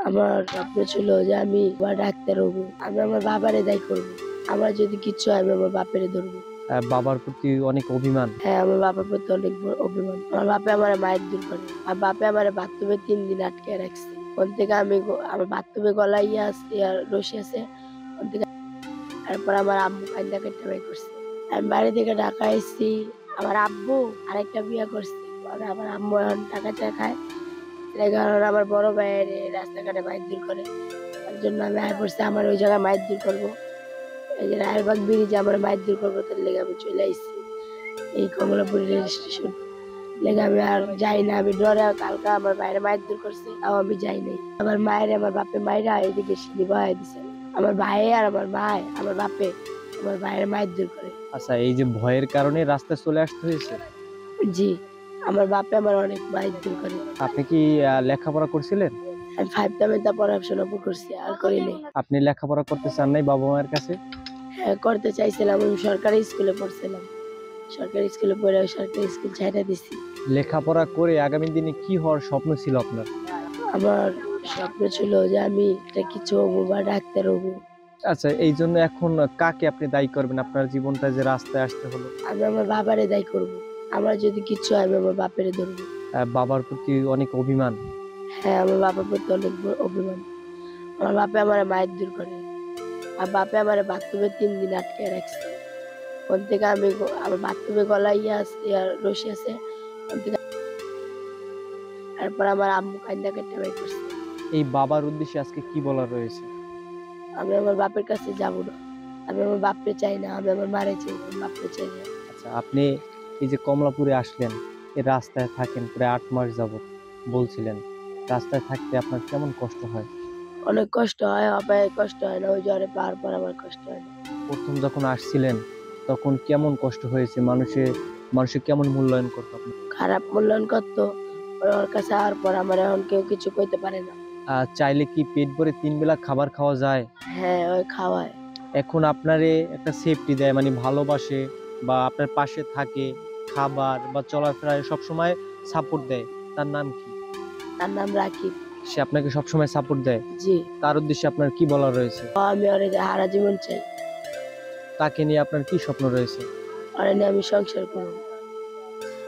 আমার স্বপ্ন ছিল যে আমি ডাক্তার হবো। আমি আমার বাবারে দায়ী করবো। আমার যদি কিচ্ছু হয় আমি আমার বাপেরে ধরবো। বাবার প্রতি অনেক অভিমান। হ্যাঁ, আমার বাবার প্রতি অনেক বড় অভিমান। আমার বাপে আমারে মাইর-দূর করে। আমার বাপে আমারে বাথরুমে ৩ দিন আটকায় রাখছে। ওখান থেকে আমি আমার বাথরুমে গলায় রশি আছে। ওখান থেকে তারপর আমার আম্মু কাইন্দা কাইট্টা বাই করছে। আমি বাড়ি থেকে ঢাকা আইছি। আমার আব্বু আরেকটা বিয়া করছে। পরে আমার আম্মু এখন টাকা-পয়সা খায়। এর কারণে আমার বড় ভাইয়ের রাস্তাঘাটে মাইর-দূর করে। তার জন্য আমি আয়া পড়ছি আমার ওই জায়গায় মাইর-দূর করবো। এই যে রায়েরবাগ ব্রিজে আমার মাইর-দূর করবো তার লেগে আমি চলে আইছি। এই কমলাপুর রেল স্টেশন লেগে আমি আর যাই না। আমি ডরে কালকে আমার ভাইয়ের মাইর-দূর করছে। তাও আমি যাই নাই। আমার মায়ের আমার বাপে মাইরা এদিকে সিঁড়ি বহায় দিছে। আমার ভাই আর আমার মায় আমার বাপে আমার ভাইয়ের মাইর-দূর করে। আচ্ছা, এই যে ভয়ের কারণে রাস্তায় চলে আসতে হয়েছে। জি, আমার বাপে আমার অনেক মাইর-দূর করে। আপনি কি লেখাপড়া করছিলেন? আমি 5 টা পড়াশোনা করছি আর করি নাই। আপনি লেখাপড়া করতে চান নাই বাবা মায়ের কাছে? হ্যাঁ, করতে চাইছিলাম। আমি সরকারি স্কুলে পড়ছিলাম। সরকারি স্কুলে পড়ে সরকারি স্কুল ছাইড়া দিছি। লেখাপড়া করে আগামী দিনে কি হওয়ার স্বপ্ন ছিল আপনার? আমার স্বপ্ন ছিল যে আমি একটা কিছু হবো বা ডাক্তার হবো। আচ্ছা, এই জন্য এখন কাকে আপনি দায়ী করবেন আপনার জীবনটা যে রাস্তায় আসতে হলো? আমি আমার বাবারে দায়ী করবো। আমার যদি কিচ্ছু হয় আমি আমার বাপেরে ধরবো। বাবার প্রতি অনেক অভিমান। হ্যাঁ, আমার বাবার প্রতি অনেক বড় অভিমান। আমার বাপে আমারে মাইর-দূর করে। আর বাপে আমারে বাথরুমে ৩ দিন আটকায় রাখছে। ওখান থেকে আমি আমার বাথরুমে গলায় রশি আছে। ওখান থেকে তারপর আমার আম্মু কাইন্দা কাইট্টা বাই করছে। এই বাবার উদ্দেশ্যে আজকে কি বলার রয়েছে? আমি আমার বাপের কাছে যাবো না। আমি আমার বাপরে চাই না। আমি আমার মারে চাই। আমার বাপরে চাই না। আচ্ছা, আপনি এই যে কমলাপুরে আসলেন, এই রাস্তায় থাকেন প্রায় ৮ মাস যাবত বলছিলেন। রাস্তায় থাকতে আপনার কেমন কষ্ট হয়? অনেক কষ্ট হয়, অপায় কষ্ট হয় না। ওই জ্বরে পাওয়ার পর আমার কষ্ট হয় না। ১ম যখন আসছিলেন তখন কেমন কষ্ট হয়েছে? মানুষে কেমন মূল্যায়ন করতো আপনাকে? খারাপ মূল্যায়ন করতো। ওর কাছে আওয়ার পর আমার এখন কেউ কিছু কইতে পারে না। চাইলে কি পেট ভরে ৩ বেলা খাবার খাওয়া যায়? হ্যাঁ, ওই খাওয়ায়। এখন আপনারে একটা সেফটি দেয়, মানে ভালোবাসে বা আপনার পাশে থাকে, খাবার বা চলাফেরায় সবসময় সাপোর্ট দেয়। তার নাম কি? তার নাম রাকিব। সে আপনাকে সবসময় সাপোর্ট দেয়। জি। তার উদ্দেশ্যে আপনার কি বলার রয়েছে? আমি ওরে সারা জীবন চাই। তাকে নিয়ে আপনার কি স্বপ্ন রয়েছে? ওরে নিয়ে আমি সংসার করবো।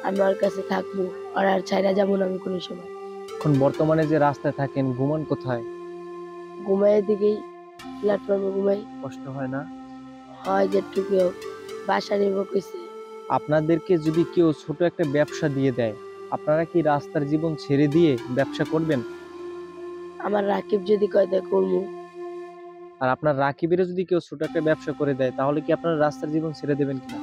আমি ওর কাছে থাকবো। ওরে আর ছাইড়া যাবো না আমি কোনো সময়। এখন বর্তমানে যে রাস্তায় থাকেন, ঘুমান কোথায়? ঘুমাই এদিকেই প্ল্যাটফর্মে ঘুমাই। কষ্ট হয় না? হয় যেটুকু হোক। বাসা নিবো কইছে। আপনাদেরকে যদি কেউ ছোট একটা ব্যবসা দিয়ে দেয়, আপনারা কি রাস্তার জীবন ছেড়ে দিয়ে ব্যবসা করবেন? আমার রাকিব যদি কয় তাই করবো। আর আপনার রাকিবেরও যদি কেউ ছোট একটা ব্যবসা করে দেয়, তাহলে কি আপনারা রাস্তার জীবন ছেড়ে দেবেন কিনা?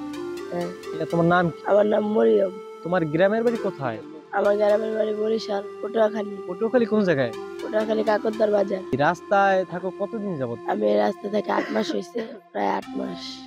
হ্যাঁ। এটা তোমার নাম কি? আমার নাম মরিয়ম। তোমার গ্রামের বাড়ি কোথায়? আমার গ্রামের বাড়ি বরিশাল, পটুয়াখালী। পটুয়াখালী কোন জায়গায়? পটুয়াখালী কাকরদ্বার বাজার। এই রাস্তায় থাকো কতদিন যাবত? আমি এই রাস্তা থেকে ৮ মাস হইছে। প্রায় ৮ মাস।